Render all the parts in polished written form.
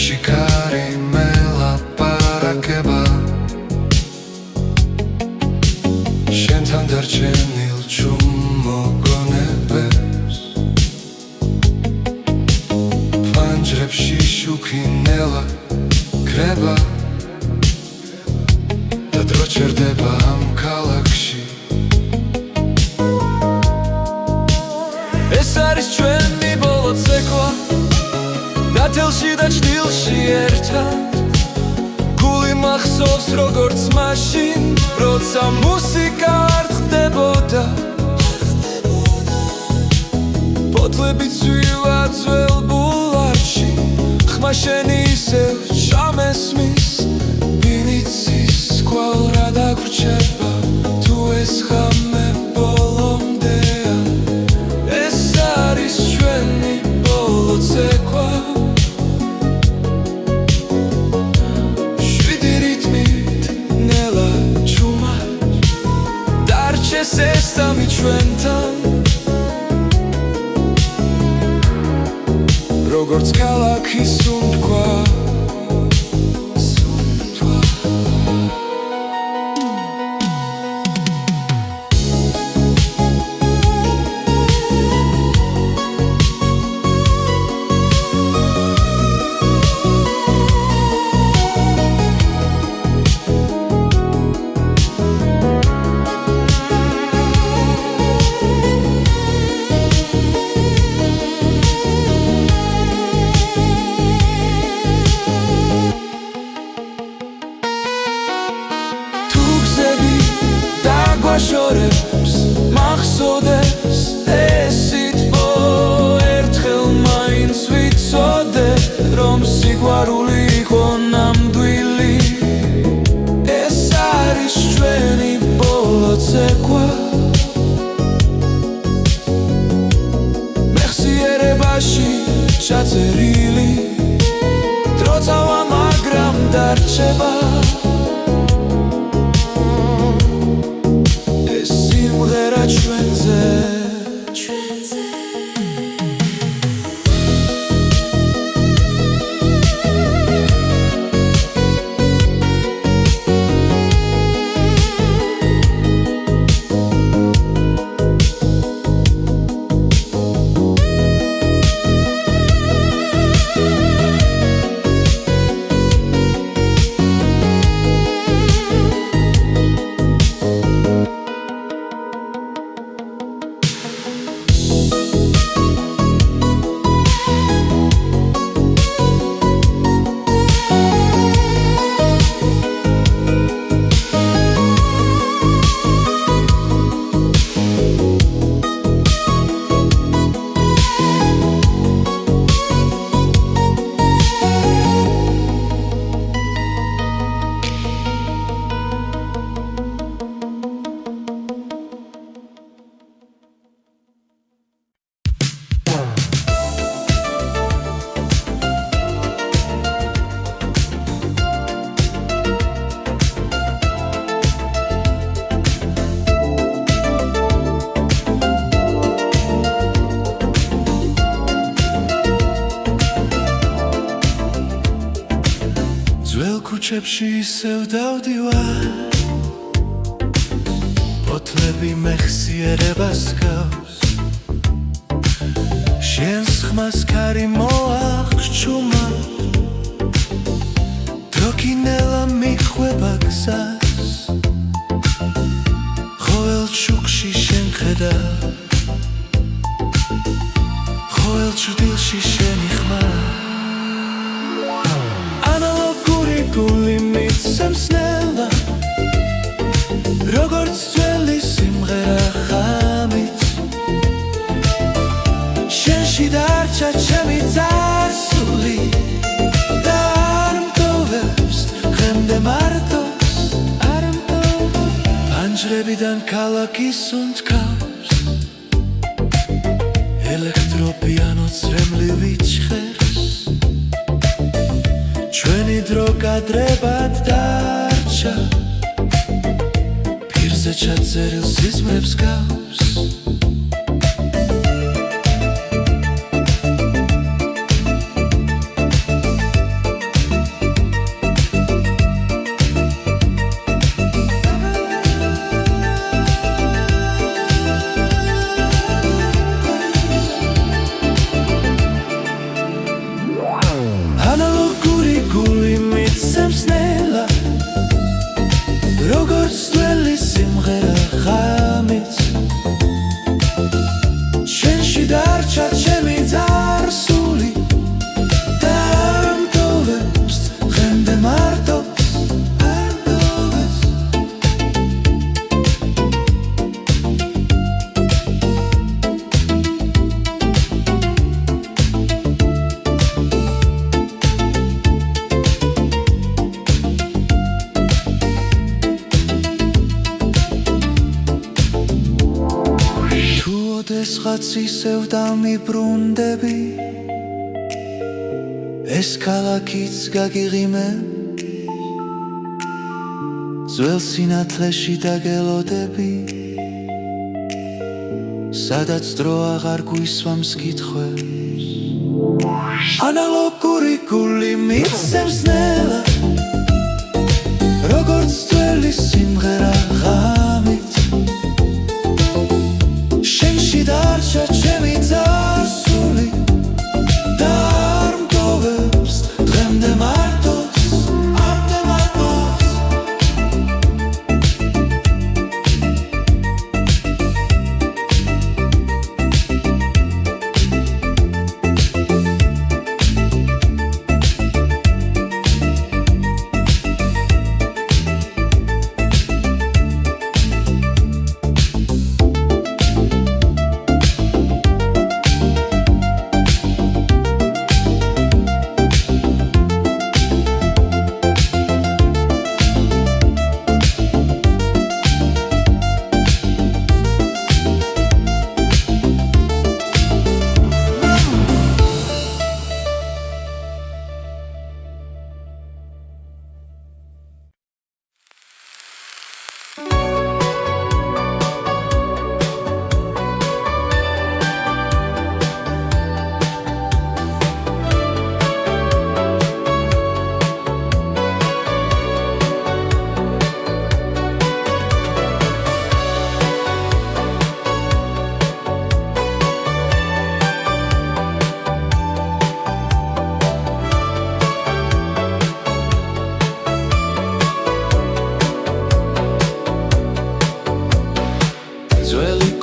შიქარი მელაპარაკება შენთან დარჩენილ ჩუმ მოგონებებს ფანჯრებში შუქი ნელა კრება და დრო ჩერდება ამ ქალაქში ეს არის ჩვენი ბოლო ცეკვა ნათელში და ჭდილში ერთად გული მახსოვს როგორც მაშინ როცა მუსიკა არ ხდებოდა ფოთლები ცვივა ძველ ბულვარში ხმა შენი ისევ ჩამესმის ვინიცის კვალ რა დაგვრჩება თუ ეს ხამე ბოლომდეა ეს არის ჩვენი ბოლო ცეკვა სესტამი ჩვენთან როგორც ქალაქის სუნთქვა შორებს მახსოვდეს ეს სიტყვა ერთხელ მაინც ვიცოდე რომ სიყვარული იყო ნამდვილი ეს არის ჩვენი ბოლო ცეკვა მეხსიერებაში ჩაწერილი დროწავა მაგრამ დარჩება ჩვენზე ქუჩებში ისევ დავდივარ ფოთლები მეხსიერებას გავს შენს ხმას ქარი მოახჩუმა დროკინელა მიხვება გზას ყოველ შუქში შენ ხედა ყოველ ჭრილში შენი ხმა გული მიცემს ნელა როგორც ძველი სიმღერა ხამით შენში დარჩა ჩემი წარსული და არ მტოვებს დღემდე მარტოს არ მტოვებს პანჯრებიდან ქალაქის სუნთქავს ელექტროპიანო წრემლივი ჭხერს ჩვენი დრო გადრებად დარჩა ფირზე ჩაწერილ სიზმრებს გავს როგორც ძველი სიმღერა ღამით შენში დარჩა ჩემი წარსული და არ მტოვებს დღემდე მარტო ოდესღაც ისევ დამიბრუნდები ეს ქალაქიც გაგიღიმებ ძველ სინათლეში დაგელოდები სადაც დრო აღარ გვისვამს კითხვებს ანალოგური გული მიცემს ნელა როგორც ძველი სიმღერა ღამით დარჩა ჩემი წარსული და არ მტოვებს დღემდე მარტოს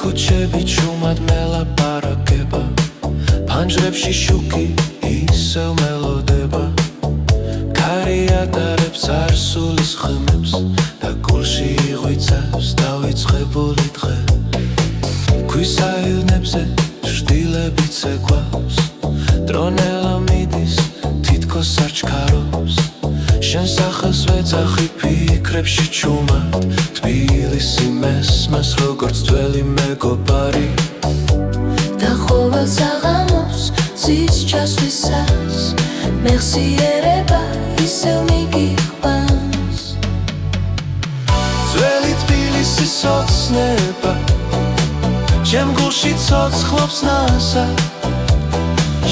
ქუჩები ჩუმად მელაპარაკება ფანჯრებში შუქი ისევ მელოდება ქარი ატარებს წარსულის ხმებს და გულში იღვიცავს დავიწყებული დღე ქვისაილნებზე ჭრდილები ცეკვავს დრონელა მიდის თითქოს არ ჩქარობს შენ სახელს ვეძახი ფიქრებში ჩუმად თბილისი მესმას როგორც ძველი მეგობარი და ყოველ საღამოს ზის ჩასვლისას მეხსიერება ისევ მიგიყვანს ძველი თბილისის ოცნება ჩემ გულში ცოცხლობს ნასა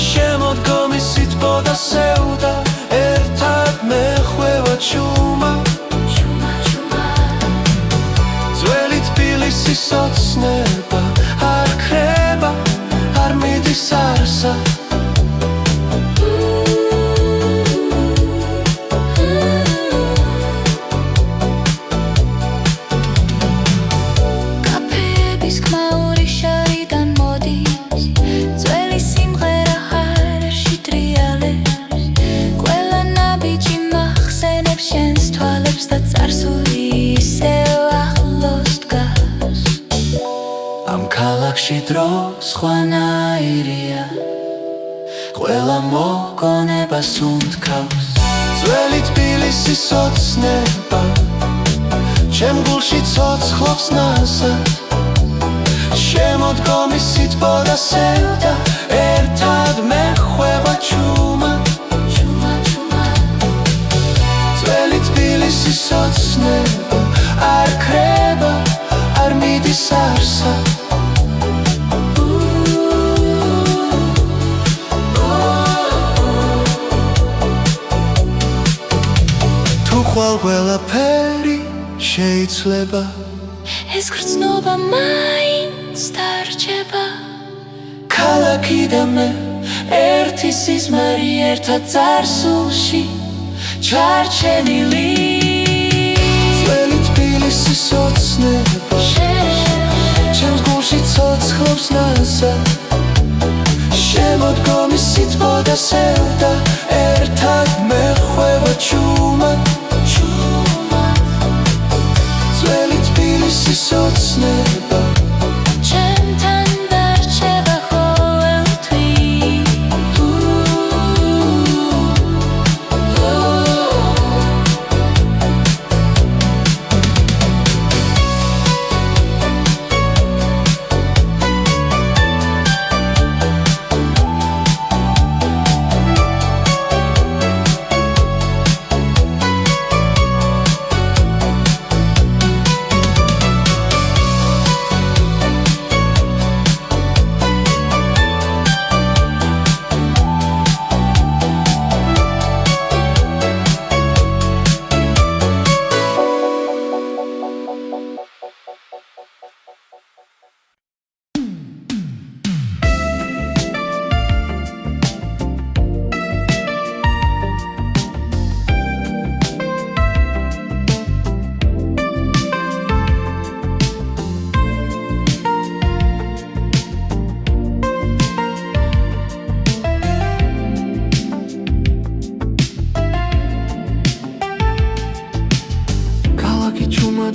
შემოდგომის სითბო და სევდა ერთად მეხვევა ჩუმა ძველი თბილისის ოცნება არ ქრება არ მიდის არსა კაფეების ხმაური შარიდან მოდის ძველი სიმღერა ჰარერში ტრიალებს ყველა ნაბიჯი მახსენებს შენს თვალებს და წარსული ისევ ახლოს დგას ამ ქალაქში დრო სხვანაირია ყველა მოგონებას უნთქავს ძველი თბილისის ოცნება ჩემ გულში ცოცხლობს ნასად შემოდგომის სითბო და სევდა ერთად მეხვევა ჩუმა ძველი თბილისის ოცნება არ ქრება არ მიდის არსა თუ ხვალ ყველაფერი შეიძლება ეს გრძნობა მაინც დარჩება ქალაქი და მე ერთი სიზმარი ერთად წარსულში ჩარჩენილი ძველი თბილისი სიცოცხლება ჩემს გულში ცოცხლობს ნაზა შემოდგომის სითბო და სევდა ერთად მეხვევა ჩუმად ძველი თბილისის ოცნება ჩემთან დარჩება ყოველთვის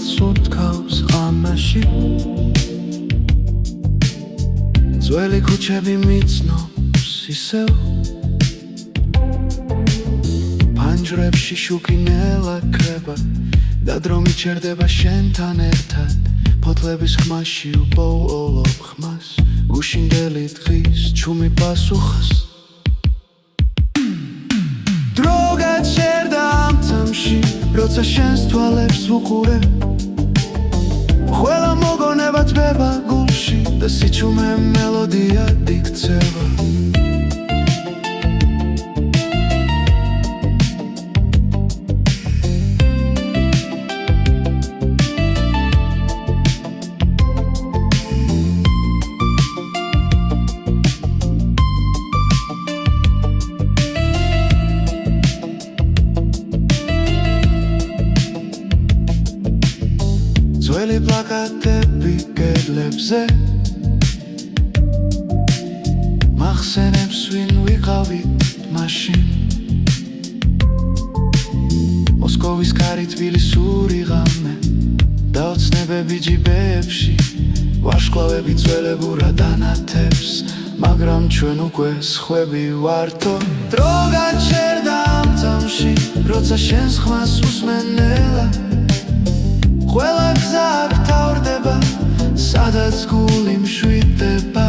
სუთქავს ღამაში ძველი ქუჩები მიცნობს ისევ ფანჯრებში შუქი ნელაქრება და დრო მიჩერდება შენთან ერთად ფოთლების ხმაში უპოულობ ხმას გუშინდელი დღის ჩუმი პასუხს დრო გაჩერდა ამ წამში როცა შენს თვალებს ვუყურებ ყველა მოგონება თბება გულში და სიჩუმე მელოდია იქცევა ძველი პლაკატები კედლებზე მახსენებს ვინ ვიყავით მაშინ მოსკოვის კარი თბილისური ღამე და ოცნებები ჯიბეებში ვარშკლავები ძველებურად ანათებს მაგრამ ჩვენ უკვე სხვები ვართო დრო გაჩერდა ამ წამში როცა შენს ხმას უსმენელა ყველა გზა აქ თავრდება სადაც გული მშვიდდება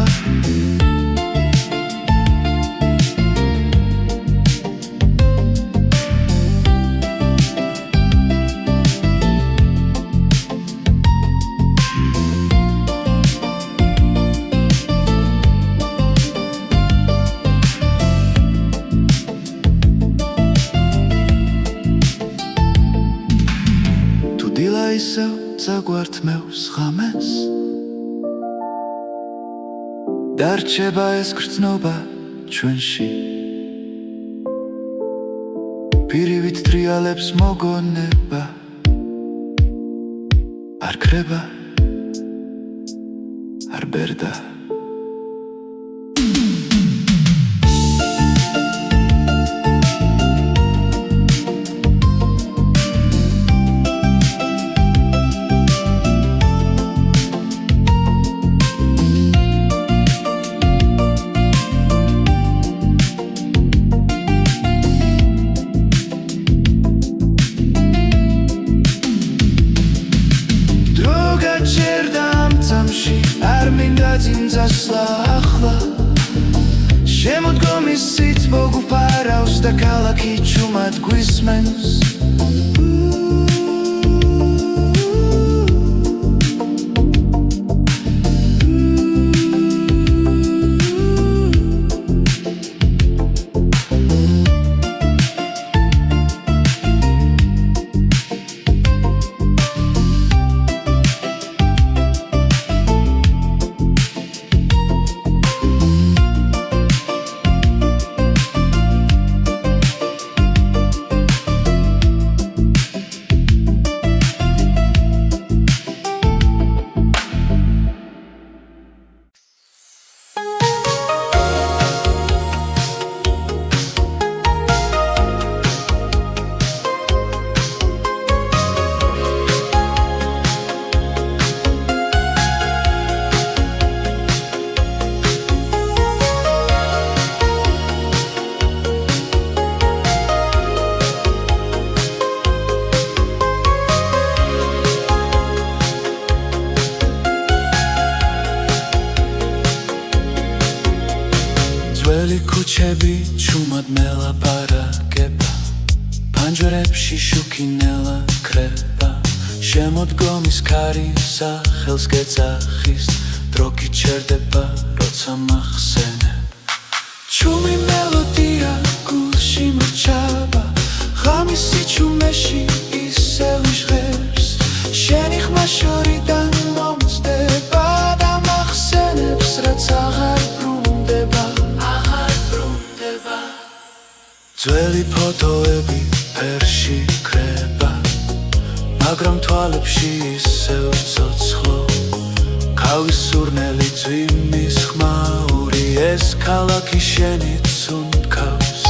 ისევ წაგვართმევს ღამეს დარჩება ეს გრძნობა ჩვენში პირივით ტრიალებს მოგონება არ ქრება არ ბერდა არ მინდა ძინძასლა ახლა შემოდგომის სითბო გუფარავს და ქალაქი ჩუმად გვისმენს ქუჩები ჩუმად მელაპარაკება პანჯრებში შუქინელა ქრება შემოდგომის ქარი სახელს გეძახის დრო გიჩერდება როცა მახსენებ ჩუმი მელოდია გულში მრჩება ღამისი ჩუმეში ისევ ჟღერს შენი ხმა შორიდან მომწდება და მახსენებს რაც აღარ ბრუნდება ძველი ფოტოები ფერში ქრება მაგრამ თვალებში ისევ ცოცხლო ქავის სურნელი ძვიმის ხმაური ეს ქალაქი შენით უნდქავს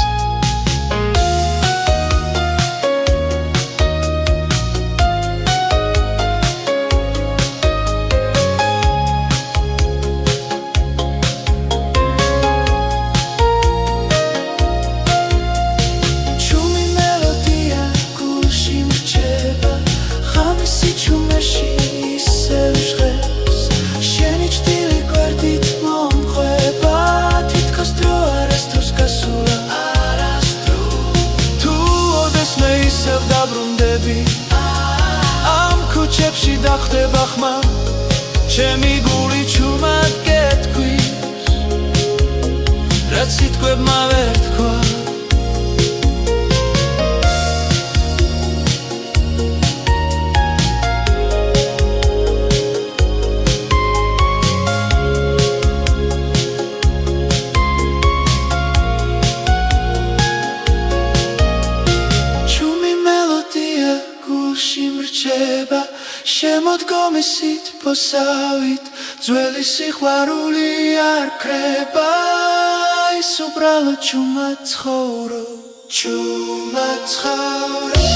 ამ ქუჩებში დახტება ხმა ჩემი გული ჩუმად გეთქვის რაც სიტყვებმა ვერ თქვა შემოდგომის სითბოსავით ძველი სიყვარული არ ქრება ის უბრალოდ ჩუმად ცხოვრობ ჩუმად ცხოვრობ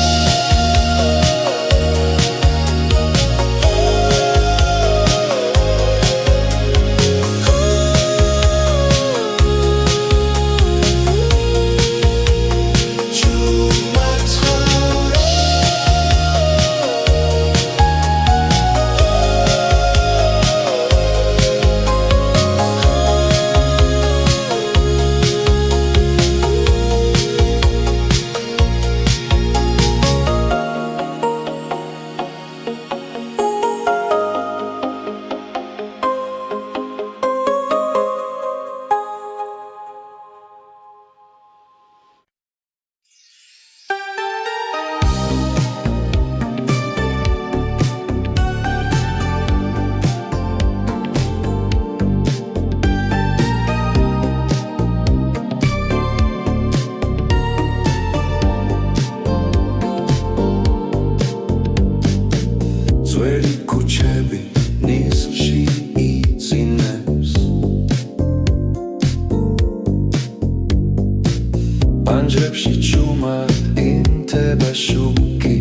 ძველი ქუჩები ნისლში იწინებს პანჯრებში ჩუმად ინთება შუქი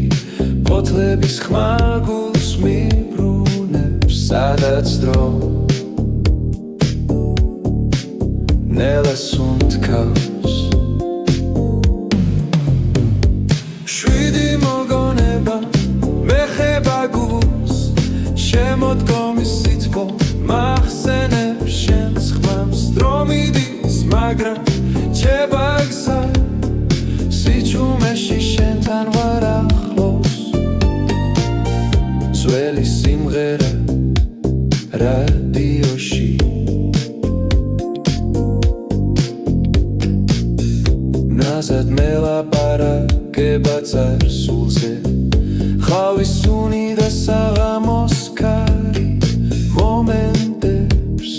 ფოთლების ხმა გულს მიბრუნებს სადაც დრო ნელას უნდქავს შვიდი მოგონება მეხება გულს შემოდგომის სითბო მახსენებს შენს ხმამს დრო მიდის მაგრამ რჩება გზა სიჩუმეში შენთან ვარ ახლოს ძველი სიმღერა რადიოში ნაზად მელაპარაკება წარსულზე ხავის სუნი და საღამოს ქარი მომენტებს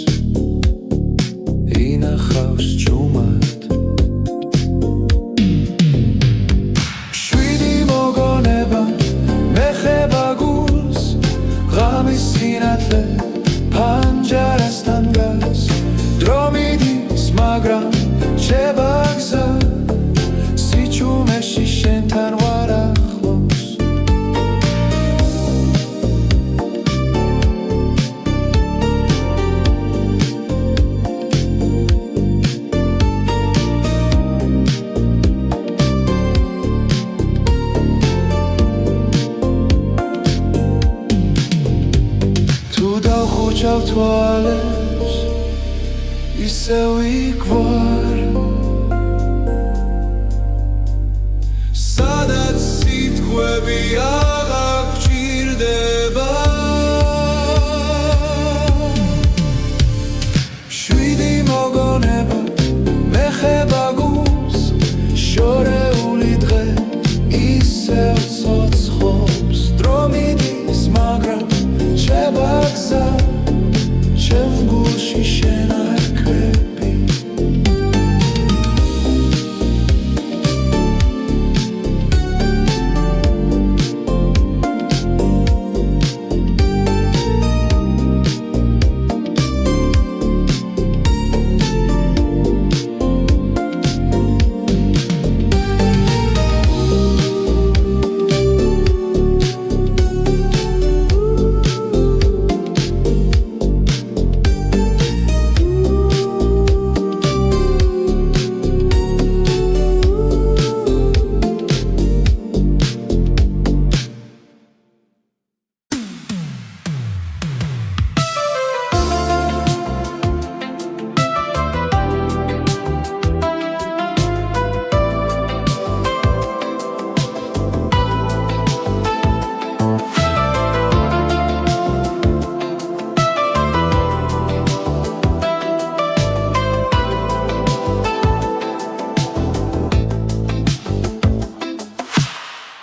ინახავს ჩუმად შვიდი მოგონება მეხება გულს ღამის სინათლე პანჯარასთან დგას დრო მიდის მაგრამ რჩება გზა სიჩუმეში შენთან ვარ ახლოს ჩავთვალებს ისევ იქ ვარ აღარ გჭირდება შვიდი მოგონება მეხება გულს შორეული დღე ისევ ცოცხობს დრო მიდის მაგრამ რჩება გზა ჩემ გულში შენ არ κρები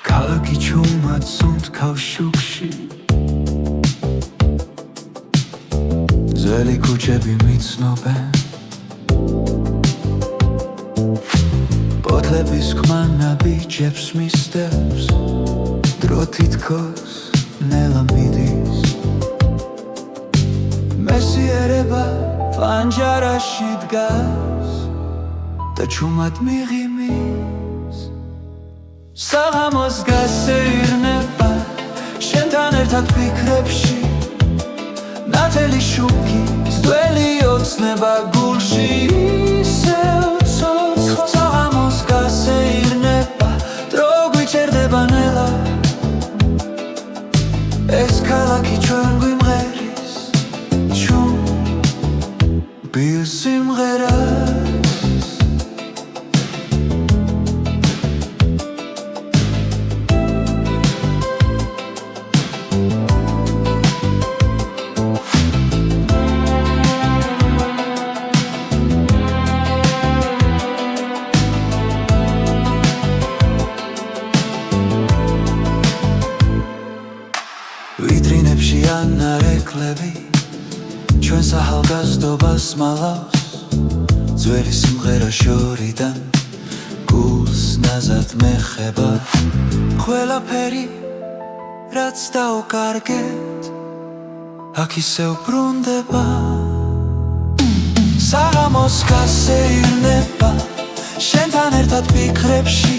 ქალაქი ჩუმად სუნთქავს შუქში ძველი ქუჩები მიცნობენ პოთლების ქმანა ბიჭებს მისდევს დრო თითქოს ნელა მიდის მესიერება ფანჯარაში დგას და ჩუმად მიღიმის საღამოს გასეირნება შენთან ერთად ფიქრებში ნათელი შუქი ძველი ოცნება გულში ისევ ცოცხლობს საღამოს გასეირნება დრო გვიჭერდება ნელა ეს ქალაქი ჩვენ გვიმღერის ჩუმბილ სიმღერას ვიტრინებში ანარეკლები ჩვენს ახალგაზრდობას მალავს ძველი სიმღერა შორიდან გულს ნაზად მეხება ყველაფერი რაც დაუკარგეთ აქ ისევ ბრუნდება საღამოს გასეირნება შენთან ერთად ფიქრებში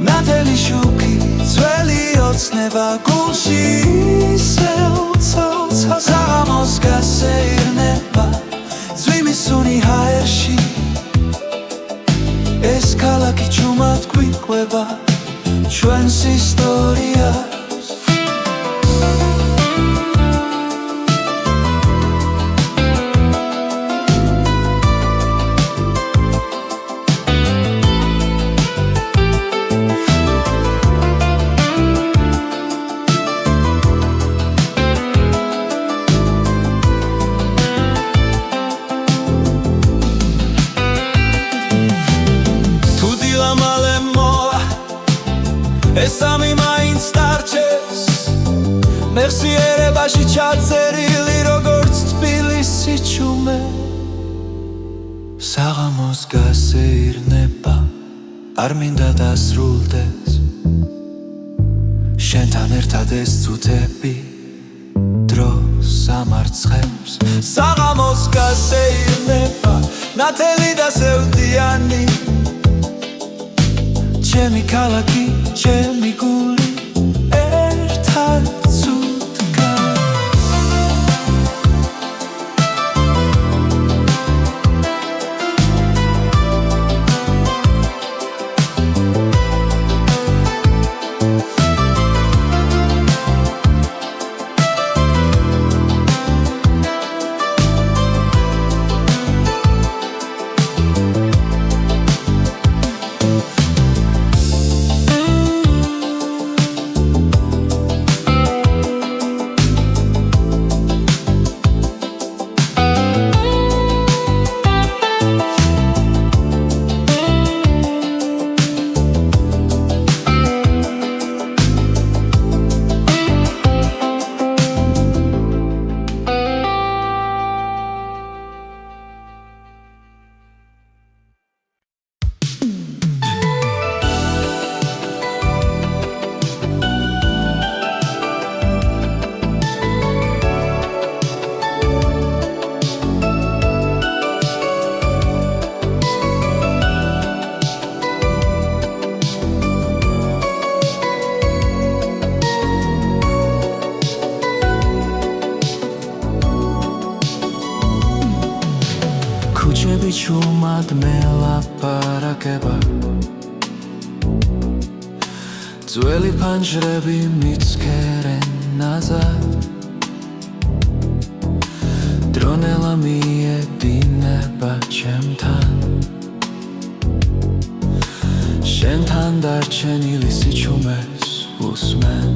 ნათელი შუქი ძველი ოცნება გულში ისევ ცოცხლობს საღამოს გასეირნება ძვიმის სუნი ჰაერში ეს ქალაქი ჩუმად გვიყვება ჩვენს ისტორიას ეს სამი მაინც დარჩეს მეხსიერებაში ჩაწერილი როგორც თბილისი ჩუმე საღამოს გასეირნება არ მინდა დასრულდეს შენთან ერთად ეს წუთები დროს ამარცხებს საღამოს გასეირნება ნათელი და სევდიანი ჩემი ქალაქი ჩემი გული ერთად ჩუმად მელაპარაკება ძველი ფანჯრები მიცქერენ ნაზად დრონელა მიედინება ჩემთან შენთან დარჩენილი სიჩუმეს უსმენ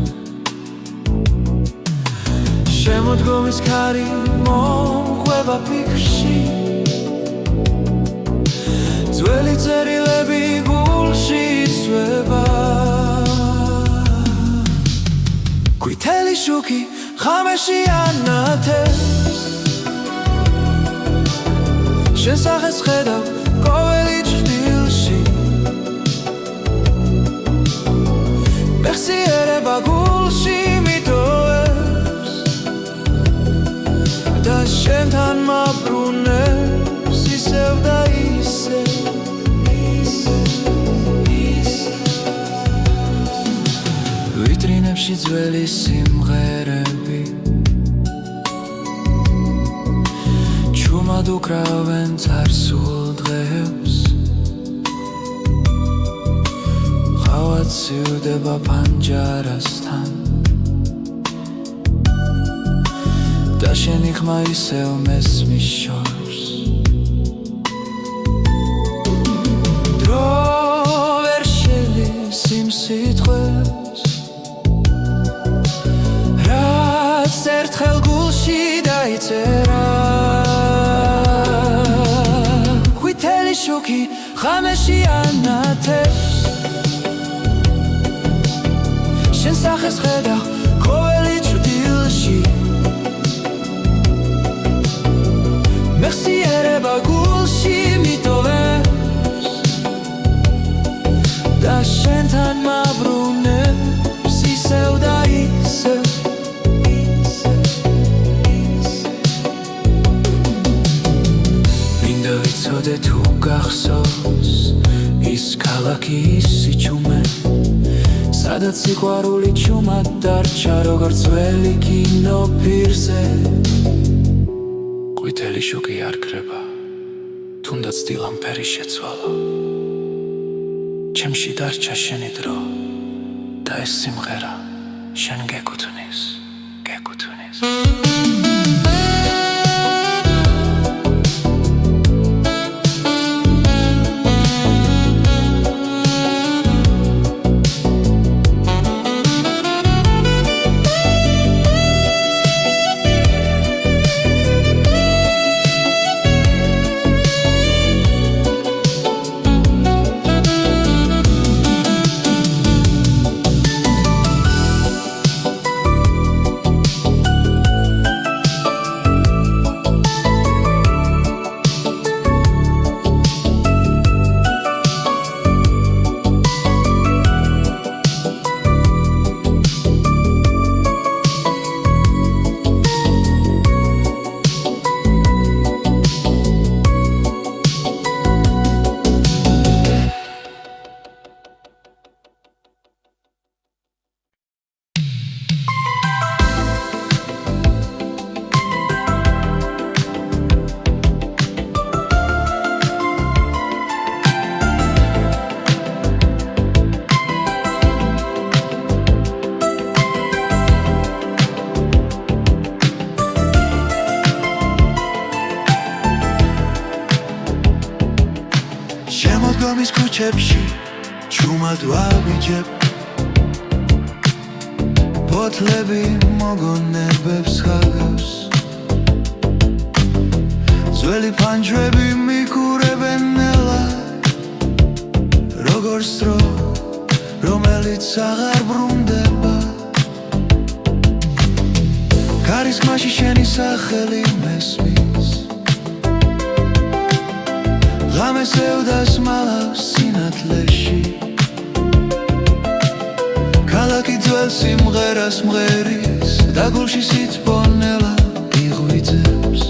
შემოდგომის ქარი მომყვება ფიქრში ძველი წერილები გულში იცვება ყვითელი შუქი ღამეში ანათებს შენ სახეს ხედავ ყოველი ჭრილში მეხსიერება გულში მიტოვებს და შენთან მაბრუნებს ისევ და ისევ ვიტრინებში ძველი სიმღერები ჩუმად უკრავენ წარსულ დღეებს ხავად სივდება პანჯარასთან და შენი ხმა ისევ მესმის შორს დრო ვერ შელის იმ სიტყვებს რაც ერთხელ გულში დაიწერა ყვითელი შუქი ღამეში ანათებს შენ სახეს ხედავ ყოველი ჭრილში მეხსიერება გულში მიტოვებს და შენთან მაბრუნებს ისევ და ისევ მინდა ვიცოდე თუ გახსოვს ის ქალაქი ის სიჩუმე სადაც სიყვარული ჩუმად დარჩა როგორც ძველი კინო პირზე ყვითელი შუქი არ ქრება თუნდაც დილამფერი შეცვალა ჩემში დარჩა შენი დრო და ეს სიმღერა შენ გეკუთვნის შემოდგომის ქუჩებში ჩუმად ვაბიჯებ ბოთლები მოგონებებს ხაგავს ძველი ფანჯრები მიკურებენ ნელა როგორც დრო რომელიც აღარ ბრუნდება ქარისმაში შენი სახელი მესმის ღამეს ევდას მალავს სინათლეში ქალაქი ძველ სიმღერას მღერის და გულში სიძბონელა იღვიძებს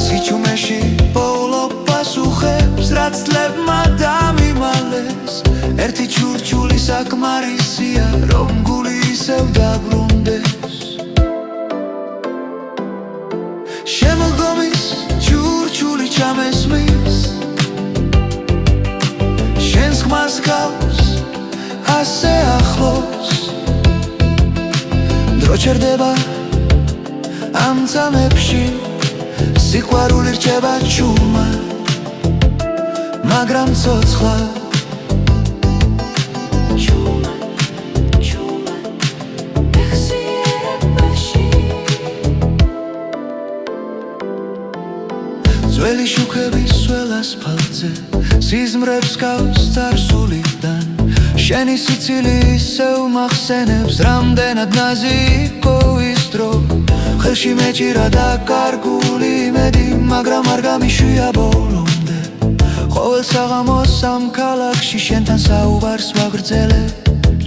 სიჩუმეში პოულობას უხებს რაც წლებმა დამიმალეს ერთი ჩურჩული საკმარისია რომ გული ისევ დაბრუნდეს შემოდგომის ასე ახლოს დრო ჩერდება ამ წამებში სიყვარული რჩება ჩუმად მაგრამ ცოცხლად ძველი შუქების სველ ასფალტზე სიზმრებს გავს წარსულიდან შენი სიცილი ისევ მახსენებს რამდენად ნაზი იყო ის დრო ხელში მეჭირა და კარგული იმედი მაგრამ არ გამიშვია ბოლომდე ყოველ საღამოს ამ ქალაქში შენთან საუბარს ვაგრძელებ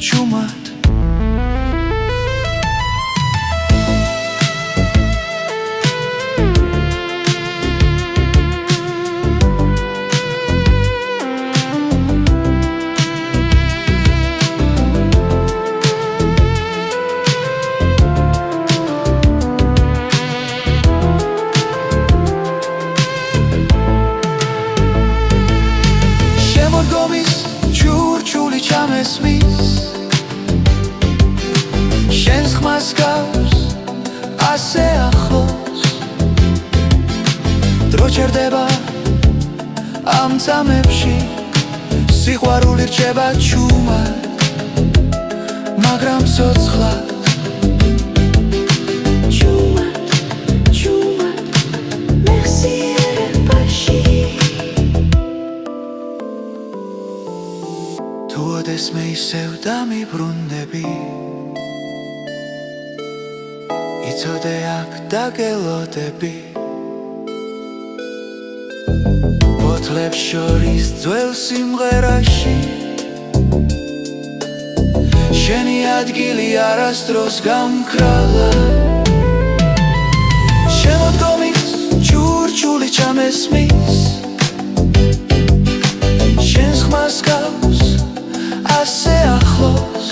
ჩუმად შენს ხმას გავს ასე ახლოს დრო ჩერდება ამ წამებში სიყვარული რჩება ჩუმად მაგრამ ცოცხლად თუ ოდესმე ისევ დამიბრუნდები იცოდე აქ დაგელოდები ბოთლებს შორის ძველ სიმღერაში შენი ადგილი არასდროს გამქრალა შემოდგომის ჭურჭული ჩამესმის შენს ხმას გავს ასე ახლოს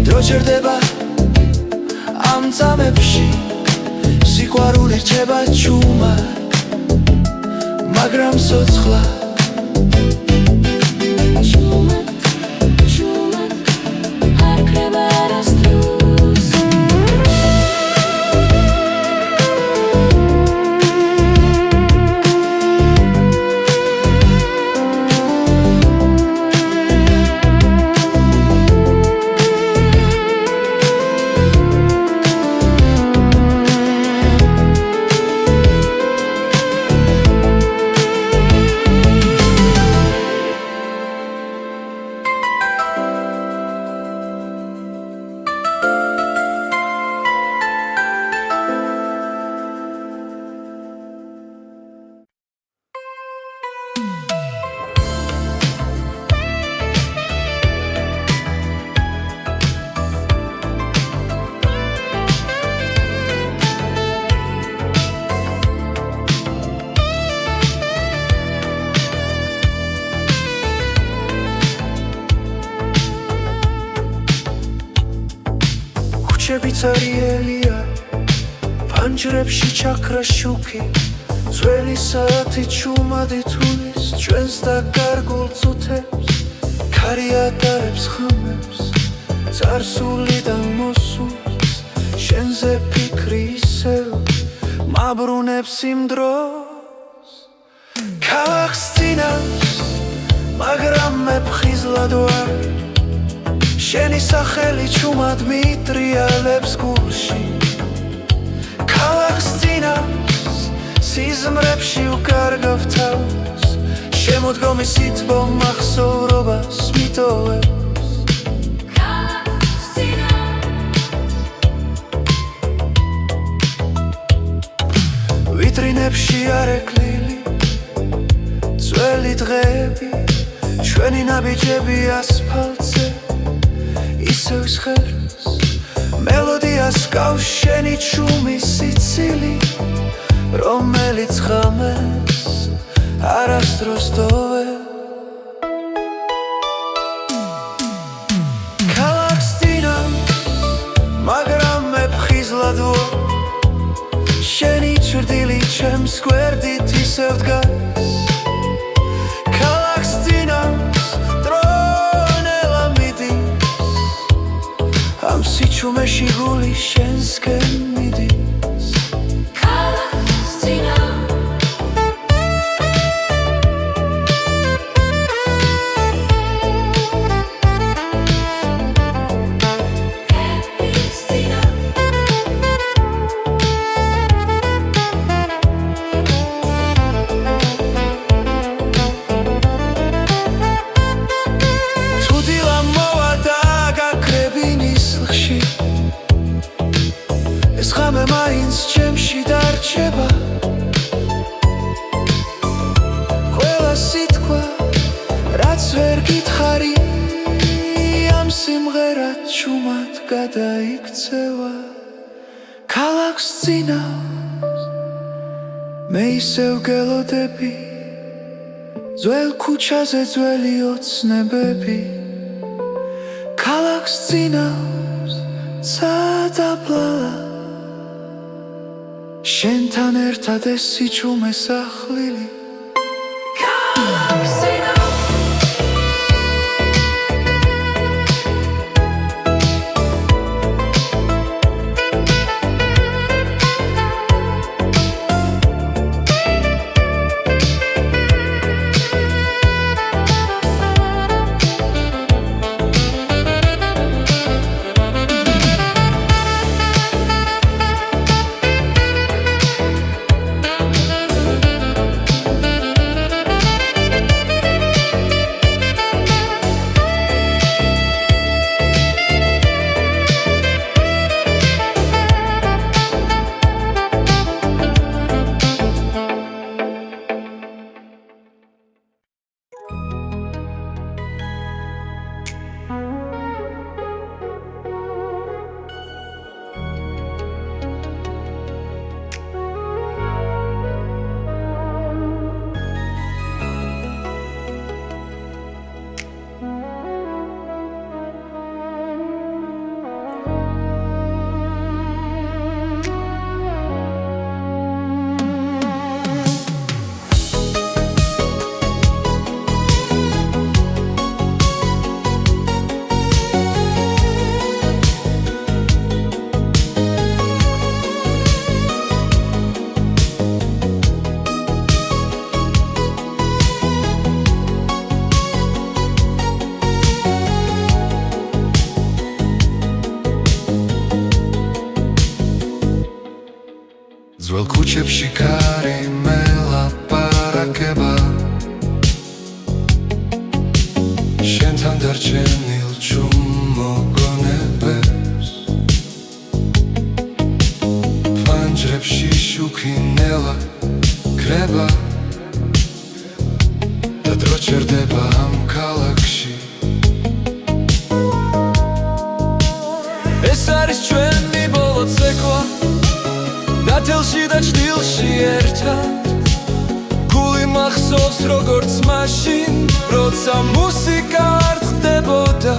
დრო ჩერდება ამ წამებში სიყვარული რჩება ჩუმად მაგრამ ცოცხლად ქუჩები წერიელია ფანჯრებში ჩაქრა შუქი ძველი საათი ჩუმადი თulis ჩვენს დაკარგულ წუთებს ქარი ატარებს ხმებს წარსულიდან მოსულს შენზე ფიქრი ისევ მაბრუნებს იმ დროს ქალაქს წინავს მაგრამ მე ფხიზლად ვარ შენი სახელი ჩუმად მიტრიალებს გულში ქალაქს წინავს სიზმრებში უკარგავ თავს შემოდგომის სითბო მახსოვრობას მიტოვებს ქალაქს წინავს ვიტრინებში არეკლილი ძველი დღეები ჩვენი ნაბიჯები ასფალტზე ისევ სხერს მელოდიას გავს შენი ჩუმის სიცილი რომელიც ღამეს არასდროს დოვე ქალაქს წინავს მაგრამ მე ფხიზლად ვარ შენი ჭრდილი ჩემს გვერდით ისევ დგას ქალაქს წინავს დრო ამ სიჩუმეში გული შენსკენ მიდის ქალაქს წინა მაინც ჩემში დარჩება ყველა სიტყვა რაც ვერ გითხარი ამ სიმღერად ჩუმად გადაიქცევა ქალაქს წინავს მე ისევ გელოდები ძველ ქუჩაზე ძველი ოცნებები ქალაქს წინავს ცადაბლალა შენთან ერთად ეს სიჩუმე სახლილი ქალაქს წინავს ძველ ქუჩებში კარი მელაპარაკება შენთან დარჩენილ ჩუმ მოგონებებს ფანჯრებში შუქი ნელა კრება და დრო ჩერდება ამ ქალაქში ეს არის ჩვენი ბოლო ცეკვა დათელში და ჭდილში ერთად გული მახსოვს როგორც მაშინ როცა მუსიკა არ ხდებოდა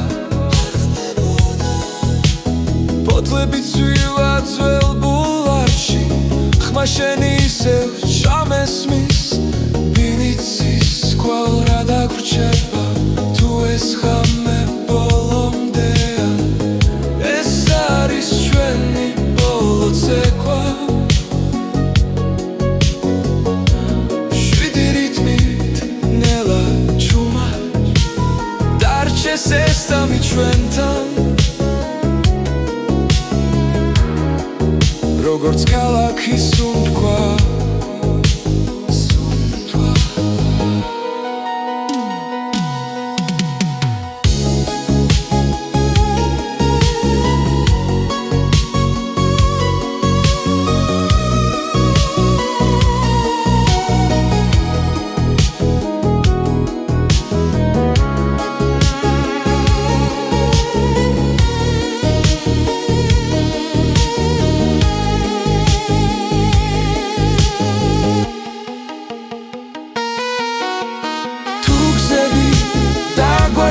ფოთლები ცვივა ძველ ბულვარში ხმა შენი ისევ ჩამესმის ვინიცის კვალ რა დაგვრჩება თუ ეს ხამე ბოლომდეა ეს არის ჩვენი ბოლო ცეკვა ესესამი ჩვენთან როგორც ქალაქის სუნთქვა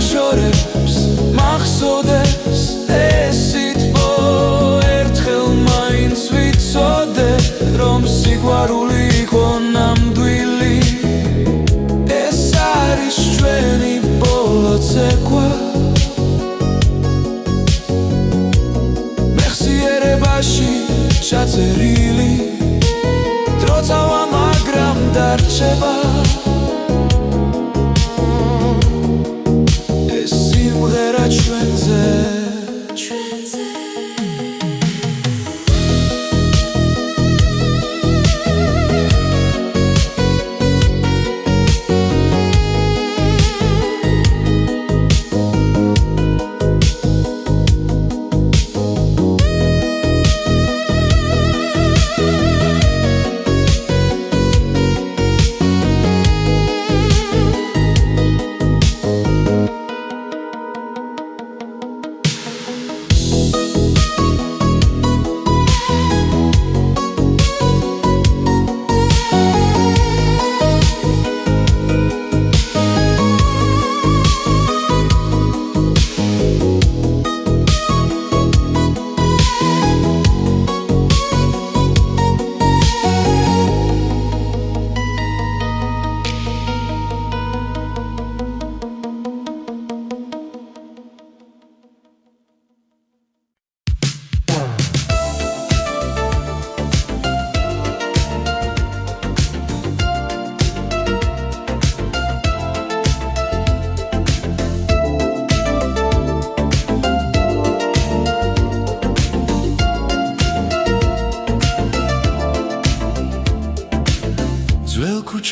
შორებს მახსოვდეს ეს სიტყვა ერთხელ მაინც ვიცოდე რომ სიყვარული იყო ნამდვილი ეს არის ჩვენი ბოლო ცეკვა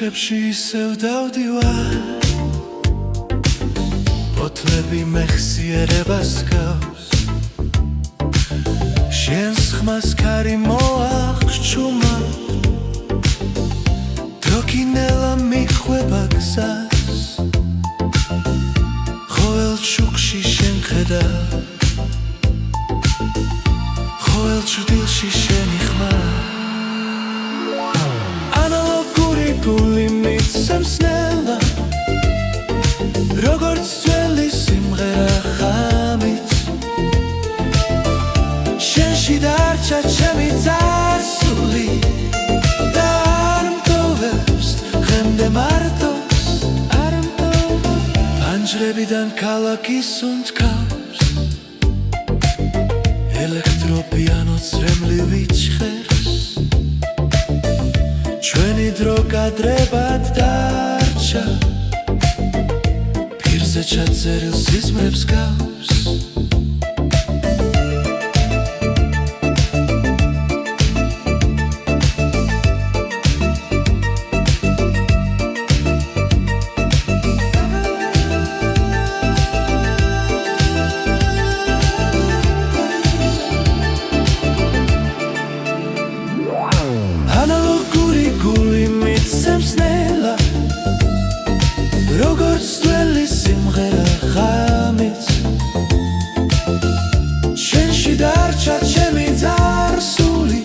ქუჩებში ისევ დავდივარ ფოთლები მეხსიერებას გავს შენს ხმას ქარი მოახჩუმა დროკინელა მიხვება გზას ყოველ ჩუქში შენ ხედავ ყოველ ჭრდილში შენი ხმა ანალოგური გული მიცემს ნელა როგორც ძველი სიმღერა ღამით შენში დარჩა ჩემი წარსული და არ მტოვებს დღემდე მარტოს არ მტოვებს პანჯრებიდან ქალაქის უნთქავს ელექტროპიანო წრემლივი ჭხერს ჩვენი დრო კადრებად დარჩა ფირზე ჩაწერილ სიზმრებს გავს ანალოგური გული მიცემს ნელა როგორც ძველი სიმღერა ღამით შენში დარჩა ჩემი წარსული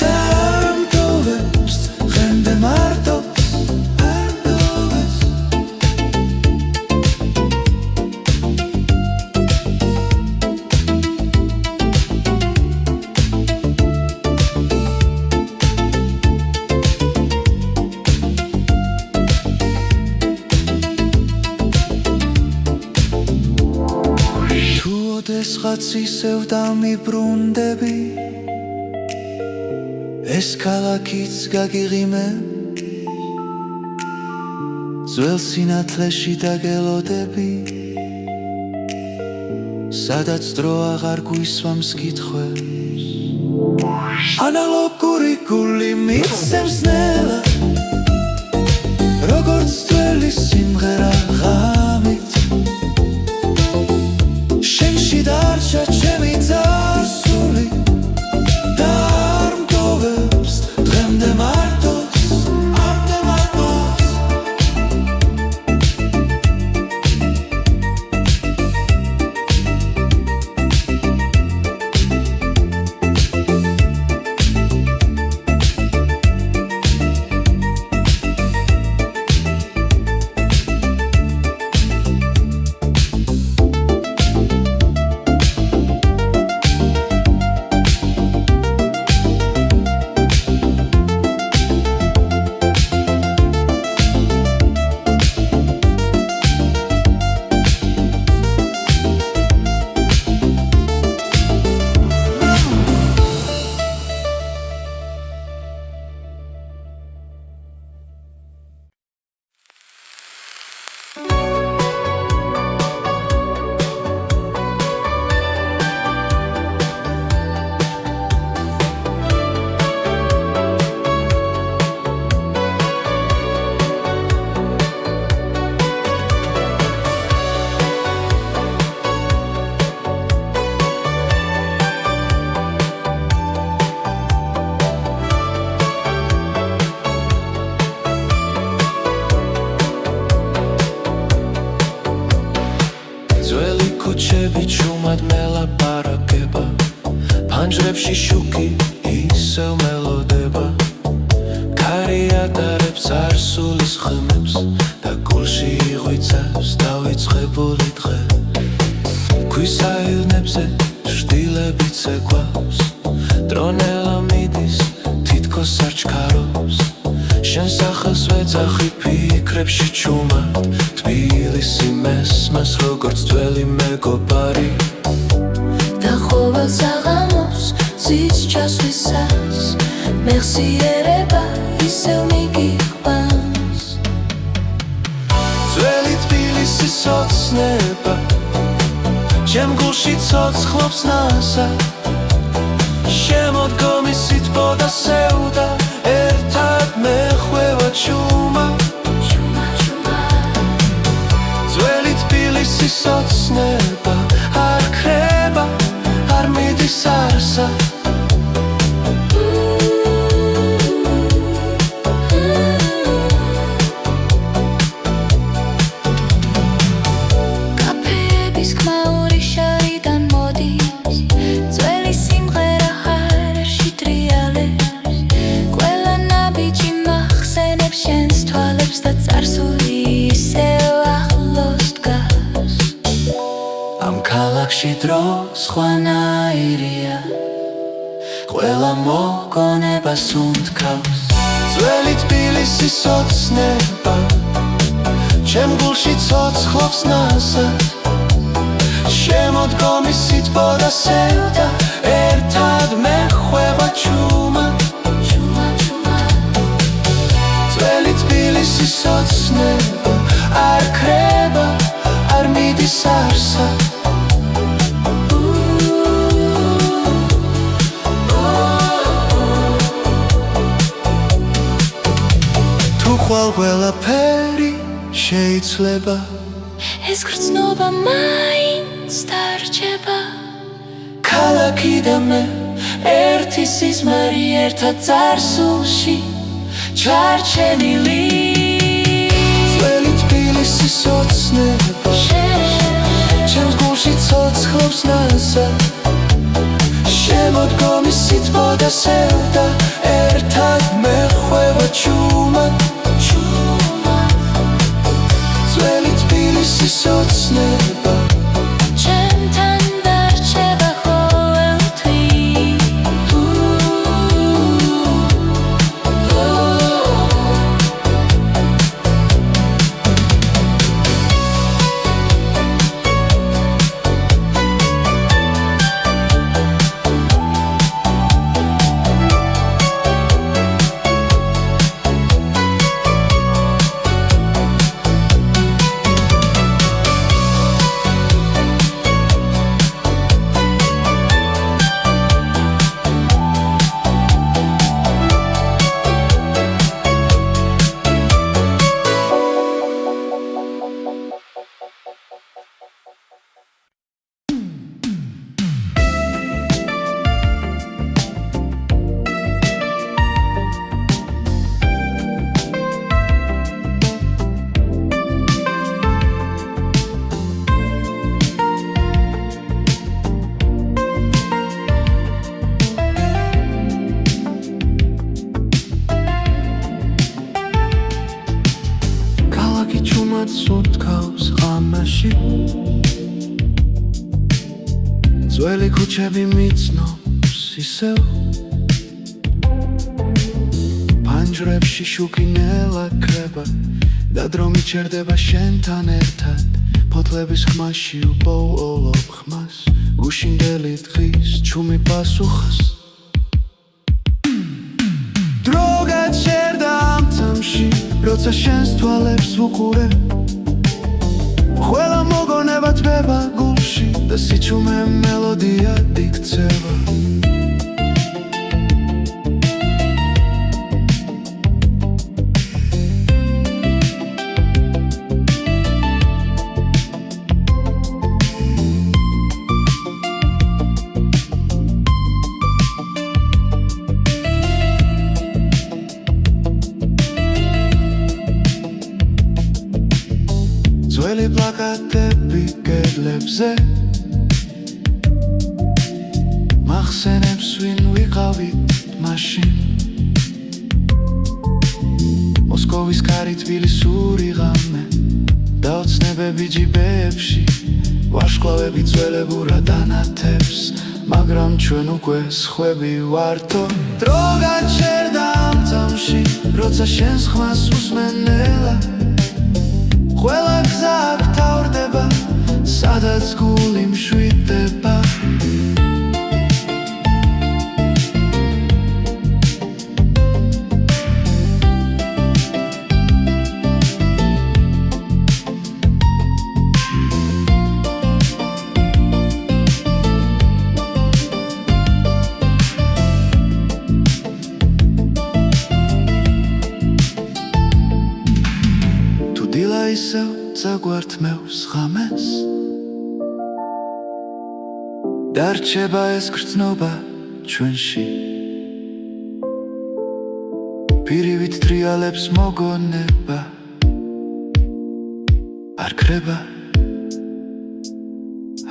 და არ მტოვებს დღემდე მარტოს არ მტოვებს ოდესღაც ისევ დამიბრუნდები ეს ქალაქიც გაგიღიმებ ძველ სინათლეში დაგელოდები სადაც დრო აღარ გვისვამს კითხვებს ანალოგური გული მიცემს ნელა როგორც ძველი სიმღერა ღამით შენში დარჩა ჩემი წარსული და არ მტოვებს დღემდე მარტოს ქუჩები ჩუმად მელაპარაკება ფანჯრებში შუქი ისევ მელოდება ქარი ატარებს წარსულის ხმებს და გულში იღვიცავს დავიწყებული დღე ქვისაილნებზე ჭრდილებით ცეკვავს დრონელა მიდის თითქოს არ ჩქარობს შენ სახელს ვეძახი ფიქრებში ჩუმად თბილისი მესმას როგორც ძველი მეგობარი და ყოველ საღამოს ზის ჩასვლისას მეხსიერება ისევ მიგიყვანს ძველი თბილისის ოცნება ჩემ გულში ცოცხლობს ნასა შემოდგომის სითბო და სევდა ერთად მეხვევა ჩუმა ძველი თბილისის ოცნება არ ქრება არ მიდის არსად ქალაქში დრო სხვანაირია ყველა მოგონებას უნთქავს ძველი თბილისის ოცნება ჩემ გულში ცოცხლობს ნაზად შემოდგომის სიტყვა სევდა ერთად მეხვევა ჩუმა ძველი თბილისის ოცნება არ ქრება არ მიდის არსად ყველაფერი შეიძლება ეს გრძნობა მაინც დარჩება ქალაქი და მე ერთი სიზმარი ერთად წარსულში ჩარჩენილი ძველი თბილისის ოცნება ჩემს გულში ცოცხლობს ნაზად შემოდგომის სიტყვა სევდა ერთად მეხვევა ჩუმა ძველი თბილისის ოცნება ჩემთან დარჩება ყოველთვის სუნთქავს ღამაში ძველი ქუჩები მიცნობს ისევ პანჯრებში შუქი ნელა ქრება და დრო მიჩერდება შენთან ერთად ფოთლების ხმაში უპოულობ ხმას გუშინდელი დღის ჩუმი პასუხას დრო გაჩერდა ამ წამში როცა შენს თვალებს ვუყურე ყველა მოგონება თბება გულში და სიჩუმე მელოდია იქცევა ძველი პლაკატები კედლებზე მახსენებს ვინ ვიყავით მაშინ მოსკოვის კარი თბილისური ღამე და ოცნებები ჯიბეებში ვარშკლავები ძველებურად ანათებს მაგრამ ჩვენ უკვე სხვები ვართო დრო გაჩერდა ამ წამში როცა შენს ხმას უსმენელა ყველა გზა აქ თავრდება სადაც გული მშვიდდება ისევ წაგვართმევს ღამეს დარჩება ეს გრძნობა ჩვენში პირივით ტრიალებს მოგონება არ ქრება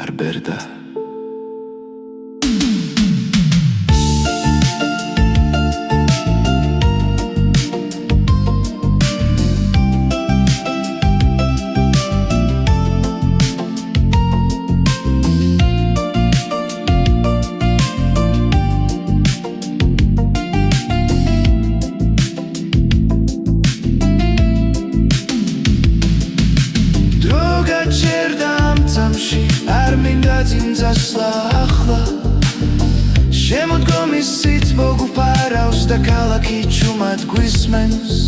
არ ბერდა არ მინდა ძინძასლა ახლა შემოდგომის სით მოგუფარავს და ქალაქი ჩუმად გვისმენს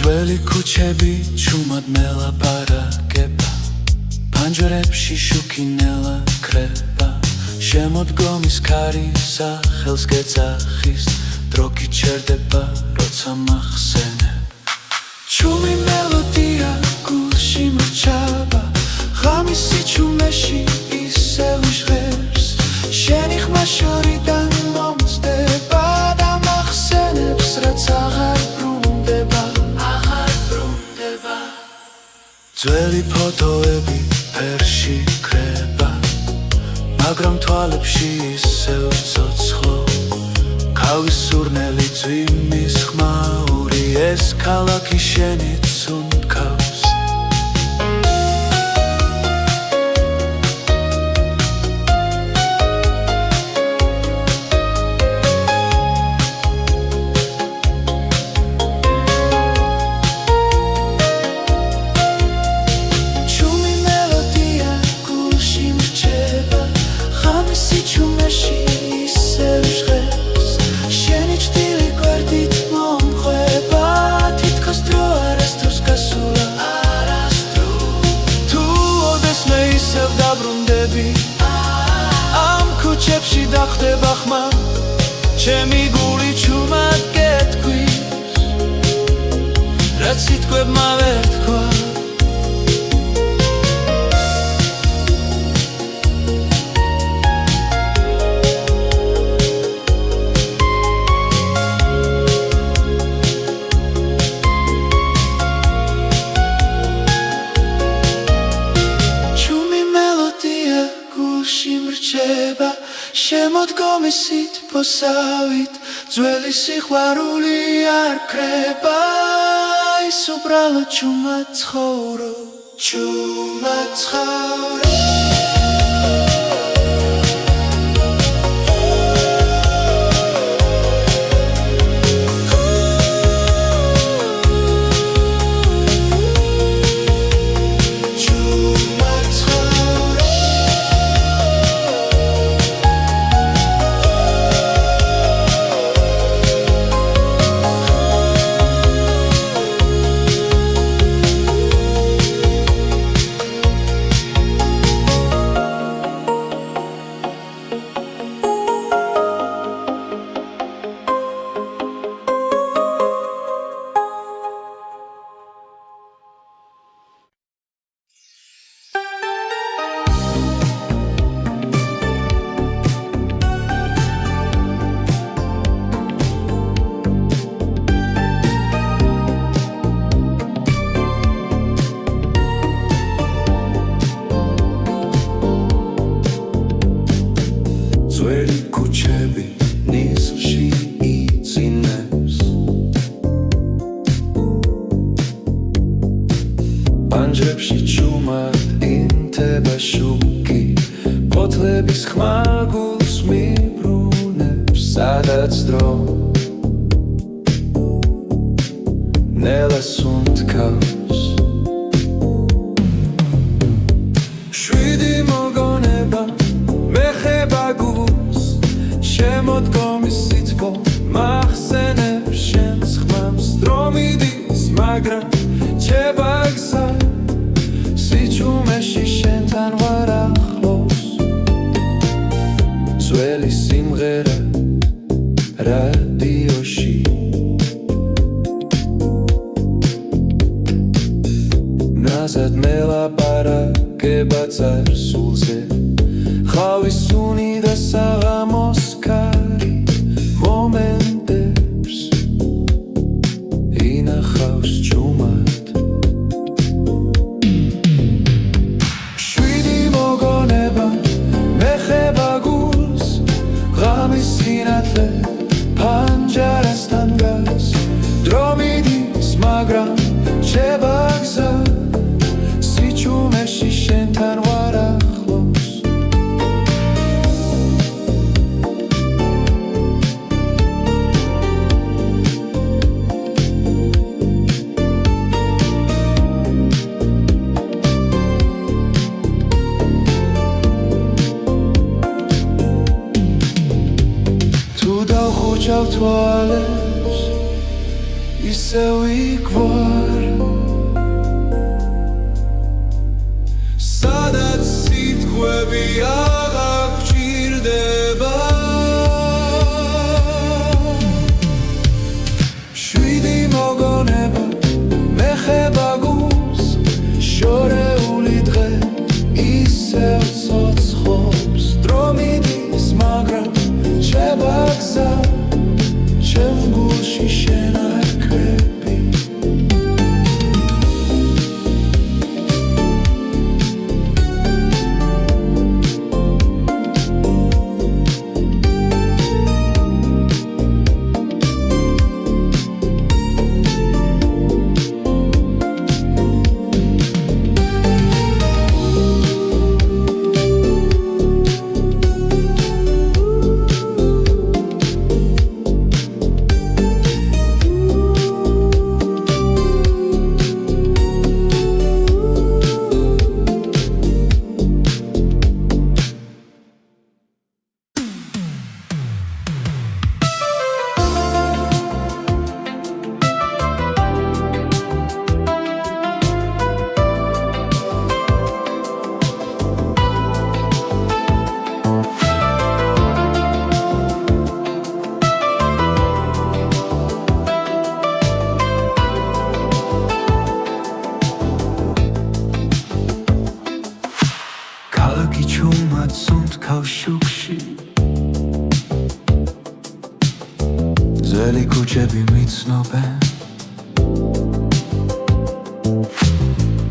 ძველი ქუჩები ჩუმად მელაპარაკება ფანჯრებში შუქინელა ქრება შემოდგომის ქარი სახელს გეძახის დრო გიჩერდება როცა მახსენებ ჩუმი მელოდია გულში მრჩება ღამისი ჩუმეში ისევ ჟღერს შენი ხმა შორიდან მომწდება და მახსენებს რაც აღარ ძველი ფოტოები ფერში ქრება მაგრამ თვალებში ისევ ცოცხლო ქავის სურნელი ძვიმის ხმაური ეს ქალაქი შენით უნდქავს ამ ქუჩებში დახტება ხმა ჩემი გული ჩუმად გეთქვის რაც სიტყვებმა ვერ თქვა შემოდგომისით მოსავით ძველი სიყვარული არ ქრება ის უბრალოდ ჩუმად ცხოვრობ ჩუმად ცხოვრობ ფანჯრებში ჩუმად ინთება შუქი ფოთლების ხმა გულს მიბრუნებს სადაც დრო ნელას უნთქავს შვიდი მოგონება მეხება გულს შემოდგომის სითბო მახსენებს შენს ხმამს დრო მიდის მაგრამ რჩება გზა სიჩუმეში შენთან ვარ ახლოს ძველი სიმღერა რადიოში ნაზად მელაპარაკება წარსულზე ხავის სუნი და საღამოს ქარი მომენტებს ინახავს ჩუმად შვიდი მოგონება მეხება გულს ღამის სინათლე ფანჯარასთან დგას დრო მიდის მაგრამ რჩება გზა სიჩუმეში შენთან ვარ ახლოს თუ დავხუჩავ თვალებს ისევ იქ ვარ სადაც სიტყვები აღარ გჭირდება შვიდი მოგონება მეხება გულს შორეული დღე ისევ ცოცხობს დრო მიდის მაგრამ რჩება გზა ჩემ გულში შენ არ კრები ქალაქი ჩუმად სუნთქავს შუქში ძველი ქუჩები მიცნობენ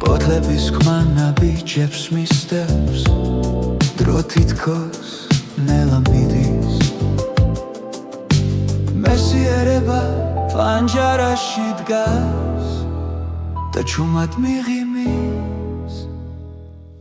ფოთლების ხმა ნაბიჯებს მისდევს დრო თითქოს ნელა მიდის მესიერება ფანჯარაში დგას და ჩუმად მიღიმი